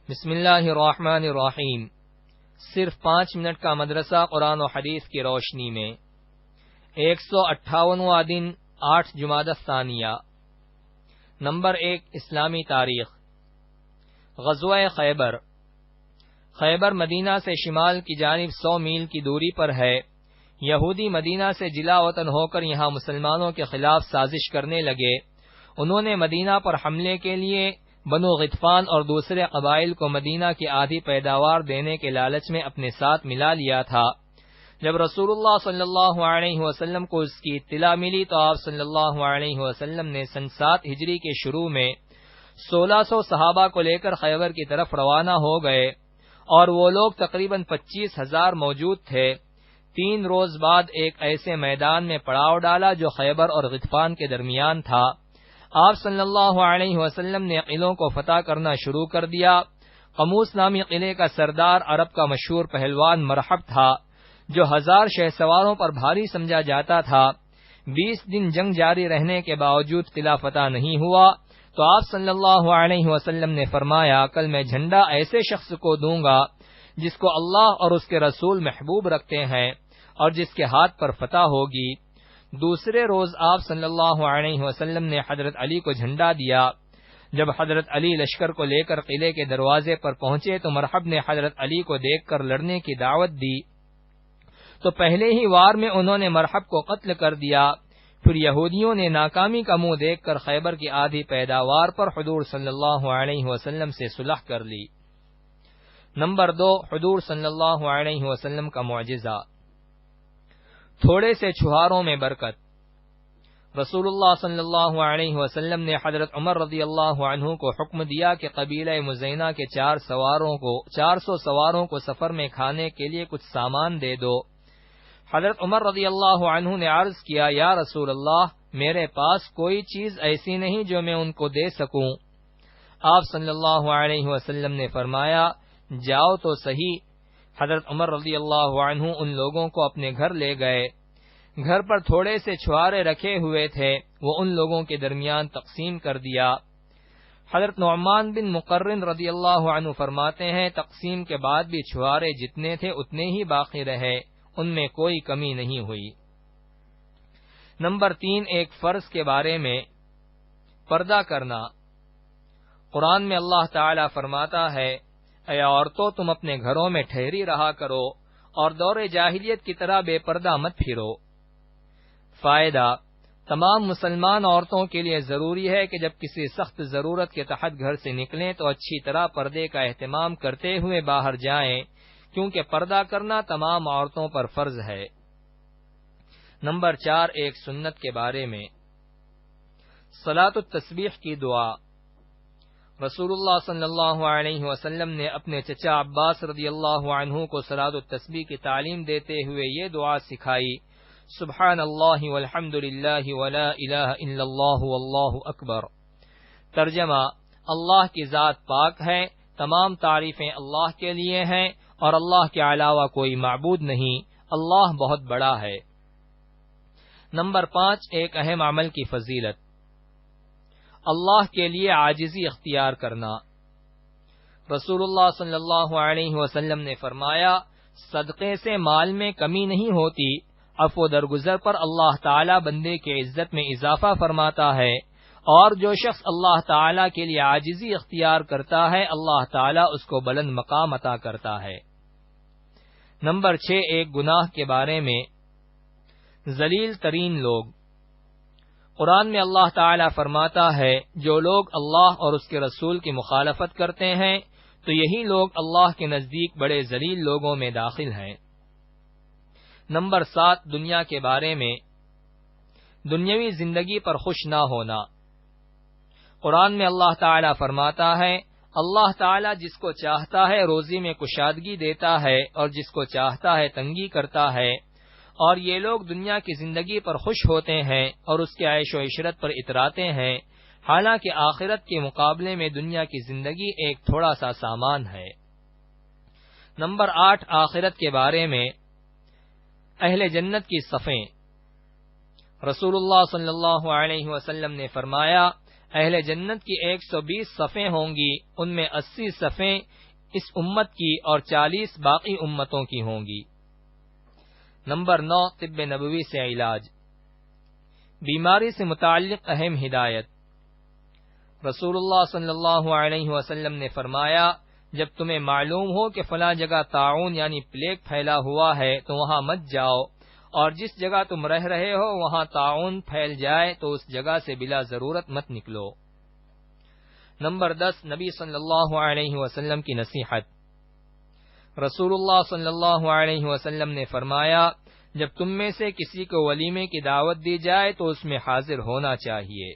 بسم اللہ الرحمن الرحیم۔ صرف 5 منٹ کا مدرسہ قرآن و حدیث کی روشنی میں 158واں دن 8 جمادی الثانیہ۔ نمبر 1 اسلامی تاریخ۔ غزوہ خیبر۔ خیبر مدینہ سے شمال کی جانب 100 میل کی دوری پر ہے۔ یہودی مدینہ سے جلا وطن ہو کر یہاں مسلمانوں کے خلاف سازش کرنے لگے۔ انہوں نے مدینہ پر حملے کے لیے بنو غطفان اور دوسرے قبائل کو مدینہ کی آدھی پیداوار دینے کے لالچ میں اپنے ساتھ ملا لیا تھا۔ جب رسول اللہ صلی اللہ علیہ وسلم کو اس کی اطلاع ملی تو آپ صلی اللہ علیہ وسلم نے سن 7 ہجری کے شروع میں 1600 صحابہ کو لے کر خیبر کی طرف روانہ ہو گئے، اور وہ لوگ تقریباً 25,000 موجود تھے۔ 3 روز بعد ایک ایسے میدان میں پڑاؤ ڈالا جو خیبر اور غطفان کے درمیان تھا۔ آپ صلی اللہ علیہ وسلم نے قلعوں کو فتح کرنا شروع کر دیا۔ قموس نامی قلعے کا سردار عرب کا مشہور پہلوان مرحب تھا، جو 1000 شہ سواروں پر بھاری سمجھا جاتا تھا۔ 20 دن جنگ جاری رہنے کے باوجود قلعہ فتح نہیں ہوا، تو آپ صلی اللہ علیہ وسلم نے فرمایا، کل میں جھنڈا ایسے شخص کو دوں گا جس کو اللہ اور اس کے رسول محبوب رکھتے ہیں اور جس کے ہاتھ پر فتح ہوگی۔ دوسرے روز آپ صلی اللہ علیہ وسلم نے حضرت علی کو جھنڈا دیا۔ جب حضرت علی لشکر کو لے کر قلعے کے دروازے پر پہنچے تو مرحب نے حضرت علی کو دیکھ کر لڑنے کی دعوت دی، تو پہلے ہی وار میں انہوں نے مرحب کو قتل کر دیا۔ پھر یہودیوں نے ناکامی کا منہ دیکھ کر خیبر کی آدھی پیداوار پر حضور صلی اللہ علیہ وسلم سے صلح کر لی۔ نمبر 2 حضور صلی اللہ علیہ وسلم کا معجزہ۔ تھوڑے سے چھہاروں میں برکت۔ رسول اللہ صلی اللہ علیہ وسلم نے حضرت عمر رضی اللہ عنہ کو حکم دیا کہ قبیلہ مزینہ کے 400 سواروں کو سفر میں کھانے کے لیے کچھ سامان دے دو۔ حضرت عمر رضی اللہ عنہ نے عرض کیا، یا رسول اللہ، میرے پاس کوئی چیز ایسی نہیں جو میں ان کو دے سکوں۔ آپ صلی اللہ علیہ وسلم نے فرمایا، جاؤ تو صحیح۔ حضرت عمر رضی اللہ عنہ ان لوگوں کو اپنے گھر لے گئے۔ گھر پر تھوڑے سے چھوارے رکھے ہوئے تھے، وہ ان لوگوں کے درمیان تقسیم کر دیا۔ حضرت نعمان بن مقرن رضی اللہ عنہ فرماتے ہیں، تقسیم کے بعد بھی چھوارے جتنے تھے اتنے ہی باقی رہے، ان میں کوئی کمی نہیں ہوئی۔ نمبر 3 ایک فرض کے بارے میں، پردہ کرنا۔ قرآن میں اللہ تعالی فرماتا ہے، اے عورتوں، تم اپنے گھروں میں ٹھہری رہا کرو اور دور جاہلیت کی طرح بے پردہ مت پھرو۔ فائدہ، تمام مسلمان عورتوں کے لیے ضروری ہے کہ جب کسی سخت ضرورت کے تحت گھر سے نکلیں تو اچھی طرح پردے کا اہتمام کرتے ہوئے باہر جائیں، کیونکہ پردہ کرنا تمام عورتوں پر فرض ہے۔ نمبر 4 ایک سنت کے بارے میں، صلاۃ التسبیح کی دعا۔ رسول اللہ صلی اللہ علیہ وسلم نے اپنے چچا عباس رضی اللہ عنہ کو صلاۃ التسبیح کی تعلیم دیتے ہوئے یہ دعا سکھائی، سبحان اللہ والحمد للہ ولا الہ الا اللہ واللہ اکبر۔ ترجمہ، اللہ کی ذات پاک ہے، تمام تعریفیں اللہ کے لیے ہیں اور اللہ کے علاوہ کوئی معبود نہیں، اللہ بہت بڑا ہے۔ نمبر 5 ایک اہم عمل کی فضیلت، اللہ کے لیے عاجزی اختیار کرنا۔ رسول اللہ صلی اللہ علیہ وسلم نے فرمایا، صدقے سے مال میں کمی نہیں ہوتی، عفو درگزر پر اللہ تعالی بندے کے عزت میں اضافہ فرماتا ہے، اور جو شخص اللہ تعالی کے لیے عاجزی اختیار کرتا ہے اللہ تعالی اس کو بلند مقام عطا کرتا ہے۔ نمبر 6 ایک گناہ کے بارے میں، ذلیل ترین لوگ۔ قرآن میں اللہ تعالی فرماتا ہے، جو لوگ اللہ اور اس کے رسول کی مخالفت کرتے ہیں تو یہی لوگ اللہ کے نزدیک بڑے ذلیل لوگوں میں داخل ہیں۔ نمبر 7 دنیا کے بارے میں، دنیاوی زندگی پر خوش نہ ہونا۔ قرآن میں اللہ تعالی فرماتا ہے، اللہ تعالی جس کو چاہتا ہے روزی میں کشادگی دیتا ہے اور جس کو چاہتا ہے تنگی کرتا ہے، اور یہ لوگ دنیا کی زندگی پر خوش ہوتے ہیں اور اس کے عیش و عشرت پر اتراتے ہیں، حالانکہ آخرت کے مقابلے میں دنیا کی زندگی ایک تھوڑا سا سامان ہے۔ نمبر 8 آخرت کے بارے میں، اہل جنت کی صفیں۔ رسول اللہ صلی اللہ علیہ وسلم نے فرمایا، اہل جنت کی 120 صفیں ہوں گی، ان میں 80 صفیں اس امت کی اور 40 باقی امتوں کی ہوں گی۔ نمبر 9، طب نبوی سے علاج۔ بیماری سے متعلق اہم ہدایت۔ رسول اللہ صلی اللہ علیہ وسلم نے فرمایا، جب تمہیں معلوم ہو کہ فلاں جگہ طاعون یعنی پلیگ پھیلا ہوا ہے تو وہاں مت جاؤ، اور جس جگہ تم رہ رہے ہو وہاں طاعون پھیل جائے تو اس جگہ سے بلا ضرورت مت نکلو۔ نمبر 10، نبی صلی اللہ علیہ وسلم کی نصیحت۔ رسول اللہ صلی اللہ علیہ وسلم نے فرمایا، جب تم میں سے کسی کو ولیمے کی دعوت دی جائے تو اس میں حاضر ہونا چاہیے۔